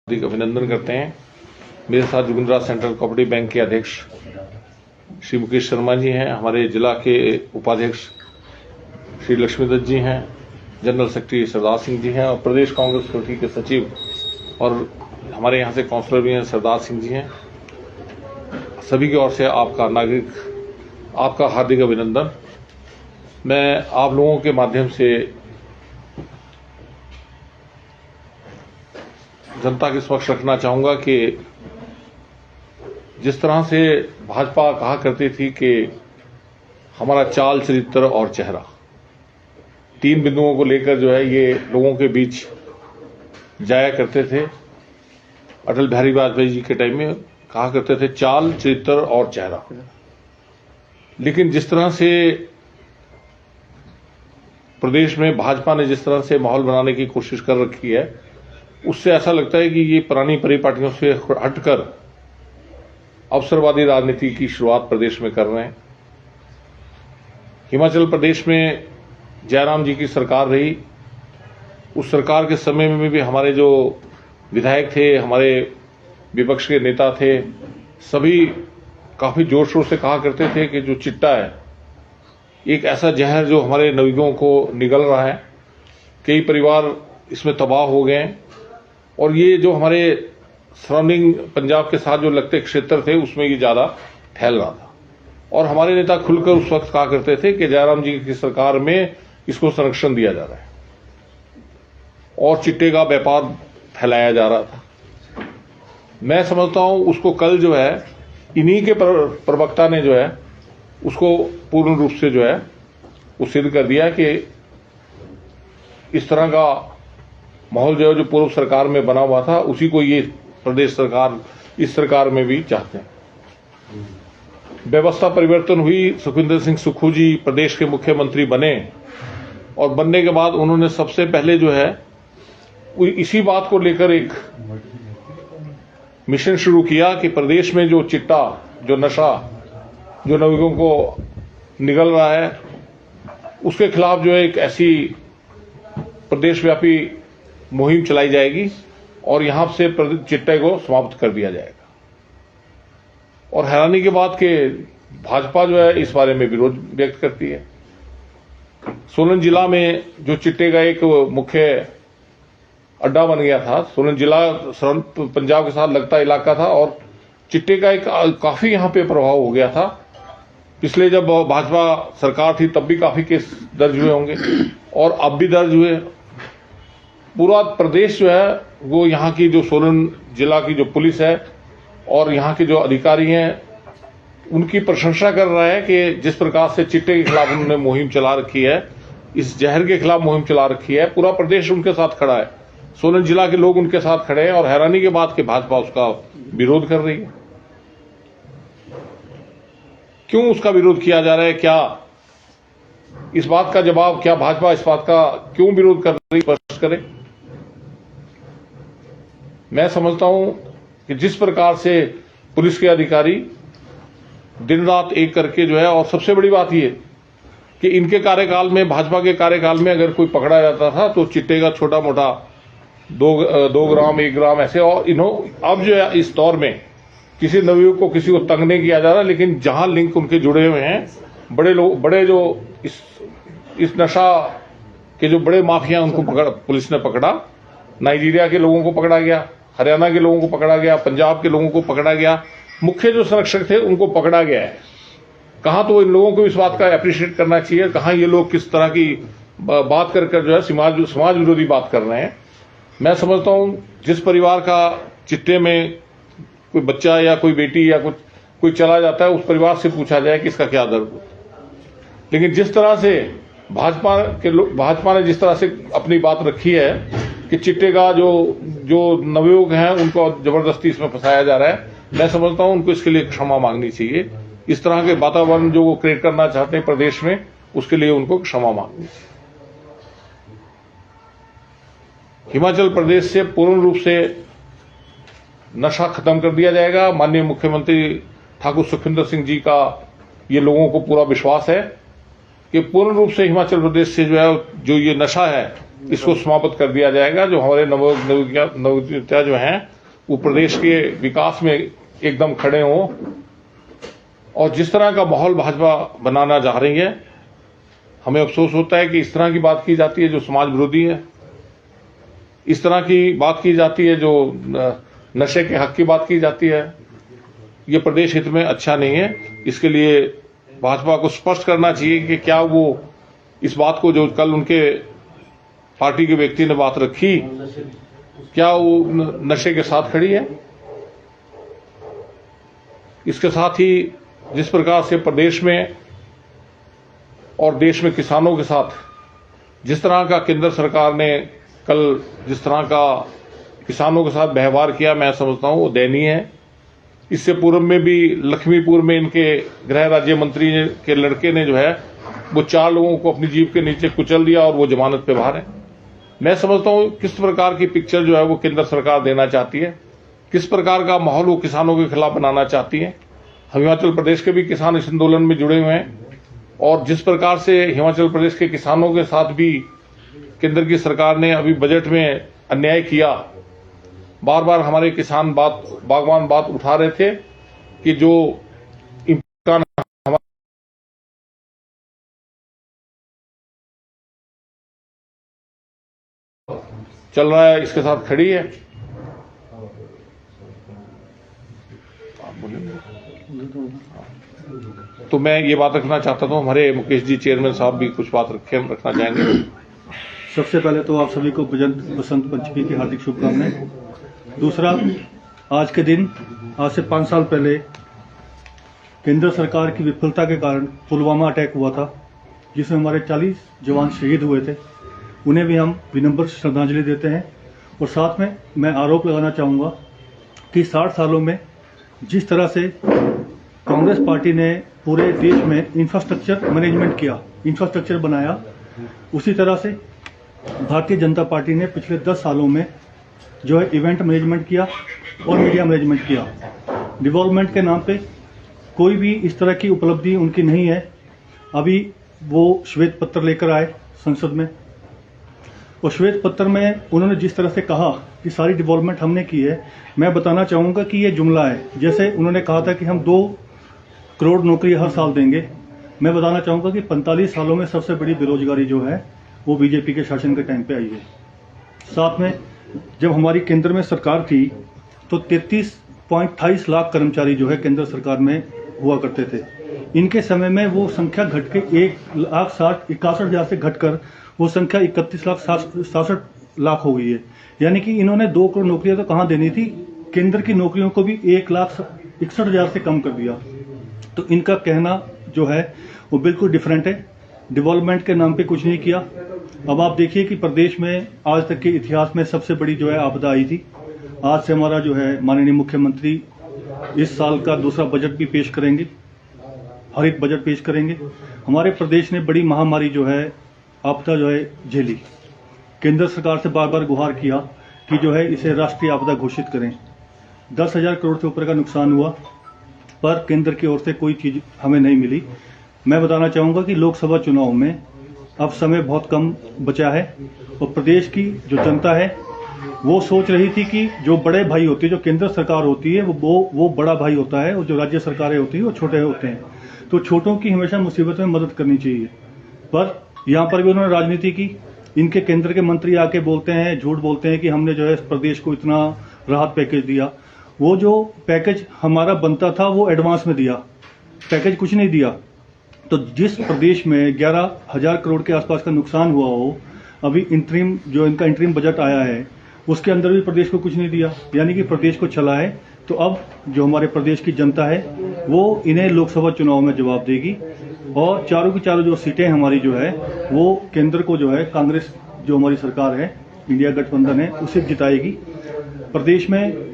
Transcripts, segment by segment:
हार्दिक अभिनंदन करते हैं। मेरे साथ जोगिंद्रा सेंट्रल कोऑपरेटिव बैंक के अध्यक्ष श्री मुकेश शर्मा जी हैं, हमारे जिला के उपाध्यक्ष श्री लक्ष्मीदत्त जी हैं, जनरल सेक्रेटरी सरदार सिंह जी हैं और प्रदेश कांग्रेस कमेटी के सचिव और हमारे यहाँ से काउंसलर भी हैं सरदार सिंह जी हैं। सभी की ओर से आपका हार्दिक अभिनंदन। मैं आप लोगों के माध्यम से जनता के समक्ष रखना चाहूंगा कि जिस तरह से भाजपा कहा करती थी कि हमारा चाल, चरित्र और चेहरा, तीन बिंदुओं को लेकर जो है ये लोगों के बीच जाया करते थे। अटल बिहारी वाजपेयी जी के टाइम में कहा करते थे चाल, चरित्र और चेहरा। लेकिन जिस तरह से प्रदेश में भाजपा ने जिस तरह से माहौल बनाने की कोशिश कर रखी है, उससे ऐसा लगता है कि ये पुरानी परिपाटियों से हटकर अवसरवादी राजनीति की शुरुआत प्रदेश में कर रहे हैं। हिमाचल प्रदेश में जयराम जी की सरकार रही, उस सरकार के समय में भी हमारे जो विधायक थे, हमारे विपक्ष के नेता थे, सभी काफी जोर शोर से कहा करते थे कि जो चिट्टा है एक ऐसा जहर जो हमारे नवयुवकों को निगल रहा है, कई परिवार इसमें तबाह हो गए हैं और ये जो हमारे सराउंडिंग पंजाब के साथ जो लगते क्षेत्र थे उसमें ये ज्यादा फैल रहा था। और हमारे नेता खुलकर उस वक्त कहा करते थे कि जयराम जी की सरकार में इसको संरक्षण दिया जा रहा है और चिट्टे का व्यापार फैलाया जा रहा था। मैं समझता हूं उसको कल जो है इन्हीं के प्रवक्ता ने जो है उसको पूर्ण रूप से जो है वो सिद्ध कर दिया कि इस तरह का माहौल जो पूर्व सरकार में बना हुआ था उसी को ये प्रदेश सरकार इस सरकार में भी चाहते हैं। व्यवस्था परिवर्तन हुई, सुखविंदर सिंह सुक्खू जी प्रदेश के मुख्यमंत्री बने और बनने के बाद उन्होंने सबसे पहले जो है इसी बात को लेकर एक मिशन शुरू किया कि प्रदेश में जो चिट्टा, जो नशा, जो नवयुवकों को निगल रहा है, उसके खिलाफ जो है एक ऐसी प्रदेशव्यापी मुहिम चलाई जाएगी और यहां से चिट्टे को समाप्त कर दिया जाएगा। और हैरानी की बात कि भाजपा जो है इस बारे में विरोध व्यक्त करती है। सोलन जिला में जो चिट्टे का एक मुख्य अड्डा बन गया था, सोलन जिला पंजाब के साथ लगता इलाका था और चिट्टे का एक काफी यहां पे प्रभाव हो गया था। पिछले जब भाजपा सरकार थी तब भी काफी केस दर्ज हुए होंगे और अब भी दर्ज हुए। पूरा प्रदेश जो है वो यहाँ की जो सोलन जिला की जो पुलिस है और यहाँ के जो अधिकारी हैं उनकी प्रशंसा कर रहा है कि जिस प्रकार से चिट्टे के खिलाफ उन्होंने मुहिम चला रखी है, इस जहर के खिलाफ मुहिम चला रखी है, पूरा प्रदेश उनके साथ खड़ा है, सोलन जिला के लोग उनके साथ खड़े हैं और हैरानी की बात कि भाजपा उसका विरोध कर रही है। क्यों उसका विरोध किया जा रहा है? क्या इस बात का जवाब, क्या भाजपा इस बात का क्यों विरोध कर रही है, स्पष्ट करे। मैं समझता हूं कि जिस प्रकार से पुलिस के अधिकारी दिन रात एक करके जो है, और सबसे बड़ी बात यह कि इनके कार्यकाल में, भाजपा के कार्यकाल में अगर कोई पकड़ा जाता था तो चिट्टे का छोटा मोटा 2 ग्राम 1 ग्राम ऐसे, और अब जो है इस दौर में किसी नवयुवक को किसी को तंग नहीं किया जा रहा, लेकिन जहां लिंक उनके जुड़े हुए हैं, बड़े जो इस नशा के जो बड़े माफिया उनको पुलिस ने पकड़ा। नाइजीरिया के लोगों को पकड़ा गया, हरियाणा के लोगों को पकड़ा गया, पंजाब के लोगों को पकड़ा गया, मुख्य जो संरक्षक थे उनको पकड़ा गया है। कहां तो इन लोगों को इस बात का अप्रिशिएट करना चाहिए, कहां ये लोग किस तरह की बात कर जो है समाज विरोधी बात कर रहे हैं। मैं समझता हूं जिस परिवार का चिट्टे में कोई बच्चा या कोई बेटी या कोई चला जाता है, उस परिवार से पूछा जाए कि इसका क्या दर्द होता है। लेकिन जिस तरह से भाजपा ने जिस तरह से अपनी बात रखी है कि चिट्टे का जो नवयुवक हैं उनको जबरदस्ती इसमें फंसाया जा रहा है, मैं समझता हूं उनको इसके लिए क्षमा मांगनी चाहिए। इस तरह के वातावरण जो वो क्रिएट करना चाहते हैं प्रदेश में, उसके लिए उनको क्षमा मांगनी चाहिए। हिमाचल प्रदेश से पूर्ण रूप से नशा खत्म कर दिया जाएगा। माननीय मुख्यमंत्री ठाकुर सुखविंदर सिंह जी का ये लोगों को पूरा विश्वास है कि पूर्ण रूप से हिमाचल प्रदेश से जो है जो ये नशा है इसको समाप्त कर दिया जाएगा। जो हमारे नवोदिता जो हैं वो प्रदेश के विकास में एकदम खड़े हों, और जिस तरह का माहौल भाजपा बनाना चाह रही है, हमें अफसोस होता है कि इस तरह की बात की जाती है जो समाज विरोधी है, इस तरह की बात की जाती है जो नशे के हक की बात की जाती है। ये प्रदेश हित में अच्छा नहीं है। इसके लिए भाजपा को स्पष्ट करना चाहिए कि क्या वो इस बात को जो कल उनके पार्टी के व्यक्ति ने बात रखी, क्या वो नशे के साथ खड़ी है। इसके साथ ही जिस प्रकार से प्रदेश में और देश में किसानों के साथ जिस तरह का केंद्र सरकार ने कल जिस तरह का किसानों के साथ व्यवहार किया, मैं समझता हूं वो दयनीय है। इससे पूर्व में भी लक्ष्मीपुर में इनके गृह राज्य मंत्री के लड़के ने जो है वो 4 लोगों को अपनी जीप के नीचे कुचल दिया और वो जमानत पे बाहर है। मैं समझता हूं किस प्रकार की पिक्चर जो है वो केंद्र सरकार देना चाहती है, किस प्रकार का माहौल वो किसानों के खिलाफ बनाना चाहती है। हिमाचल प्रदेश के भी किसान इस आंदोलन में जुड़े हुए हैं, और जिस प्रकार से हिमाचल प्रदेश के किसानों के साथ भी केंद्र की सरकार ने अभी बजट में अन्याय किया। बार बार हमारे किसान बागवान बात उठा रहे थे कि जो इम्कान चल रहा है इसके साथ खड़ी है। तो मैं ये बात रखना चाहता था, हमारे मुकेश जी चेयरमैन साहब भी कुछ बात रखना चाहेंगे। सबसे पहले तो आप सभी को बसंत पंचमी की हार्दिक शुभकामनाएं। दूसरा, आज के दिन आज से 5 साल पहले केंद्र सरकार की विफलता के कारण पुलवामा अटैक हुआ था, जिसमें हमारे 40 जवान शहीद हुए थे। उन्हें भी हम विनम्र श्रद्धांजलि देते हैं। और साथ में मैं आरोप लगाना चाहूँगा कि 60 सालों में जिस तरह से कांग्रेस पार्टी ने पूरे देश में इंफ्रास्ट्रक्चर मैनेजमेंट किया, इंफ्रास्ट्रक्चर बनाया, उसी तरह से भारतीय जनता पार्टी ने पिछले 10 सालों में जो है इवेंट मैनेजमेंट किया और मीडिया मैनेजमेंट किया। डेवलपमेंट के नाम पे कोई भी इस तरह की उपलब्धि उनकी नहीं है। अभी वो श्वेत पत्र लेकर आए संसद में, और श्वेत पत्र में उन्होंने जिस तरह से कहा कि सारी डेवलपमेंट हमने की है, मैं बताना चाहूँगा कि ये जुमला है। जैसे उन्होंने कहा था कि हम 2 करोड़ नौकरी हर साल देंगे। मैं बताना चाहूँगा कि 45 सालों में सबसे बड़ी बेरोजगारी जो है वो बीजेपी के शासन के टाइम पे आई है। साथ में जब हमारी केंद्र में सरकार थी तो 33.28 लाख कर्मचारी जो है केंद्र सरकार में हुआ करते थे। इनके समय में वो संख्या घट के 1,61,000 से घटकर वो संख्या 31,67,000 हो गई है। यानी कि इन्होंने 2 करोड़ नौकरियां तो कहाँ देनी थी, केंद्र की नौकरियों को भी 1,61,000 से कम कर दिया। तो इनका कहना जो है वो बिल्कुल डिफरेंट है। डेवलपमेंट के नाम पे कुछ नहीं किया। अब आप देखिए कि प्रदेश में आज तक के इतिहास में सबसे बड़ी जो है आपदा आई थी। आज से हमारा जो है माननीय मुख्यमंत्री इस साल का दूसरा बजट भी पेश करेंगे, हरित बजट पेश करेंगे। हमारे प्रदेश ने बड़ी महामारी जो है आपदा जो है झेली। केंद्र सरकार से बार बार गुहार किया कि जो है इसे राष्ट्रीय आपदा घोषित करें। 10,000 करोड़ से ऊपर का नुकसान हुआ, पर केंद्र की ओर से कोई चीज हमें नहीं मिली। मैं बताना चाहूंगा कि लोकसभा चुनाव में अब समय बहुत कम बचा है, और प्रदेश की जो जनता है वो सोच रही थी कि जो बड़े भाई होते हैं, जो केंद्र सरकार होती है वो बड़ा भाई होता है, और जो राज्य सरकारें होती है वो छोटे होते हैं। तो छोटों की हमेशा मुसीबत में मदद करनी चाहिए। पर यहाँ पर भी उन्होंने राजनीति की। इनके केंद्र के मंत्री आके बोलते हैं, झूठ बोलते हैं कि हमने जो है प्रदेश को इतना राहत पैकेज दिया। वो जो पैकेज हमारा बनता था वो एडवांस में दिया, पैकेज कुछ नहीं दिया। तो जिस प्रदेश में 11,000 करोड़ के आसपास का नुकसान हुआ हो, अभी इंटरिम जो इनका इंटरिम बजट आया है उसके अंदर भी प्रदेश को कुछ नहीं दिया, यानी कि प्रदेश को चला है। तो अब जो हमारे प्रदेश की जनता है वो इन्हें लोकसभा चुनाव में जवाब देगी, और चारों की चारों जो सीटें हमारी जो है वो केंद्र को जो है कांग्रेस जो हमारी सरकार है, इंडिया गठबंधन है, उसे जिताएगी। प्रदेश में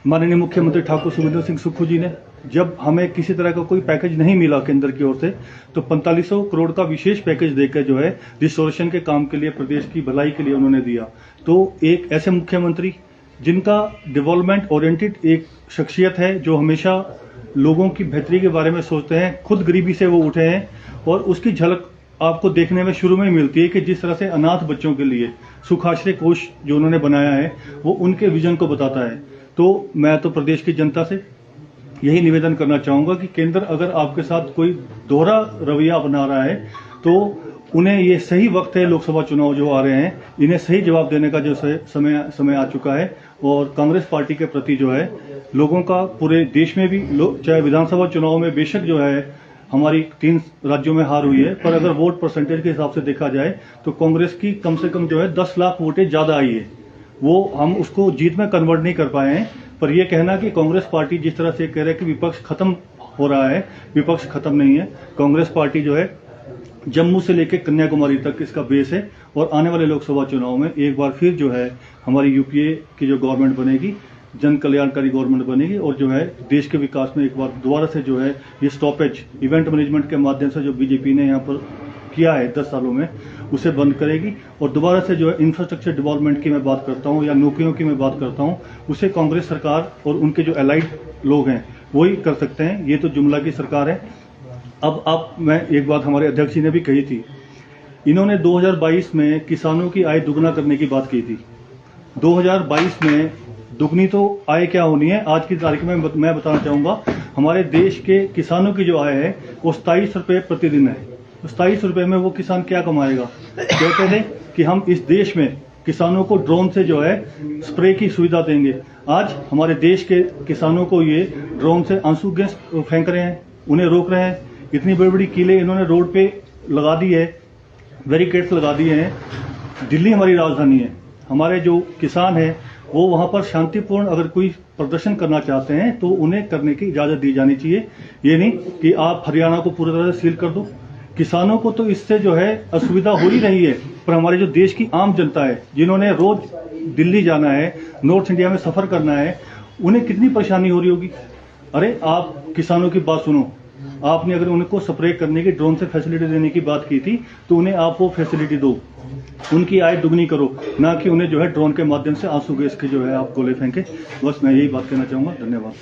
माननीय मुख्यमंत्री ठाकुर सुखविंदर सिंह सुक्खू जी ने जब हमें किसी तरह का कोई पैकेज नहीं मिला केंद्र की ओर से, तो 4500 करोड़ का विशेष पैकेज देकर जो है रिस्टोरेशन के काम के लिए, प्रदेश की भलाई के लिए उन्होंने दिया। तो एक ऐसे मुख्यमंत्री जिनका डेवलपमेंट ओरिएंटेड एक शख्सियत है, जो हमेशा लोगों की बेहतरी के बारे में सोचते हैं, खुद गरीबी से वो उठे हैं, और उसकी झलक आपको देखने में शुरू में ही मिलती है कि जिस तरह से अनाथ बच्चों के लिए सुखाश्रय कोष जो उन्होंने बनाया है वो उनके विजन को बताता है। तो मैं तो प्रदेश की जनता से यही निवेदन करना चाहूंगा कि केंद्र अगर आपके साथ कोई दोहरा रवैया अपना रहा है तो उन्हें ये सही वक्त है, लोकसभा चुनाव जो आ रहे हैं इन्हें सही जवाब देने का जो समय आ चुका है। और कांग्रेस पार्टी के प्रति जो है लोगों का पूरे देश में भी चाहे विधानसभा चुनाव में बेशक जो है हमारी 3 राज्यों में हार हुई है, पर अगर वोट परसेंटेज के हिसाब से देखा जाए तो कांग्रेस की कम से कम जो है 10 लाख वोटें ज्यादा आई है। वो हम उसको जीत में कन्वर्ट नहीं कर पाए हैं। पर यह कहना कि कांग्रेस पार्टी जिस तरह से कह रहे हैं कि विपक्ष खत्म हो रहा है, विपक्ष खत्म नहीं है। कांग्रेस पार्टी जो है जम्मू से लेकर कन्याकुमारी तक इसका बेस है और आने वाले लोकसभा चुनाव में एक बार फिर जो है हमारी यूपीए की जो गवर्नमेंट बनेगी, जन कल्याणकारी गवर्नमेंट बनेगी और जो है देश के विकास में एक बार दोबारा से जो है ये स्टॉपेज इवेंट मैनेजमेंट के माध्यम से जो बीजेपी ने यहाँ पर किया है 10 सालों में उसे बंद करेगी और दोबारा से जो है इंफ्रास्ट्रक्चर डेवलपमेंट की मैं बात करता हूँ या नौकरियों की मैं बात करता हूँ, उसे कांग्रेस सरकार और उनके जो एलाइड लोग हैं वही कर सकते हैं। ये तो जुमला की सरकार है। अब मैं एक बात हमारे अध्यक्ष जी ने भी कही थी, इन्होंने 2022 में किसानों की आय दुगना करने की बात की थी। 2022 में दुगनी तो आय क्या होनी है, आज की तारीख में मैं बताना चाहूंगा हमारे देश के किसानों की जो आय है वो 27 रुपये प्रतिदिन है। 27 रुपये में वो किसान क्या कमाएगा। कहते थे कि हम इस देश में किसानों को ड्रोन से जो है स्प्रे की सुविधा देंगे। आज हमारे देश के किसानों को ये ड्रोन से आंसू गैस फेंक रहे हैं, उन्हें रोक रहे हैं। इतनी बड़ी बड़ी कीलें इन्होंने रोड पे लगा दी है, बैरिकेड्स लगा दिए हैं। दिल्ली हमारी राजधानी है, हमारे जो किसान हैं वो वहां पर शांतिपूर्ण अगर कोई प्रदर्शन करना चाहते हैं तो उन्हें करने की इजाजत दी जानी चाहिए। ये नहीं कि आप हरियाणा को पूरी तरह से सील कर दो। किसानों को तो इससे जो है असुविधा हो ही रही है, पर हमारे जो देश की आम जनता है जिन्होंने रोज दिल्ली जाना है, नॉर्थ इंडिया में सफर करना है, उन्हें कितनी परेशानी हो रही होगी। अरे आप किसानों की बात सुनो, आपने अगर उनको स्प्रे करने की ड्रोन से फैसिलिटी देने की बात की थी तो उन्हें आप वो फैसिलिटी दो, उनकी आय दुगनी करो, ना कि उन्हें जो है ड्रोन के माध्यम से आंसू गैस के जो है आप गोले फेंके। बस मैं यही बात कहना चाहूंगा। धन्यवाद।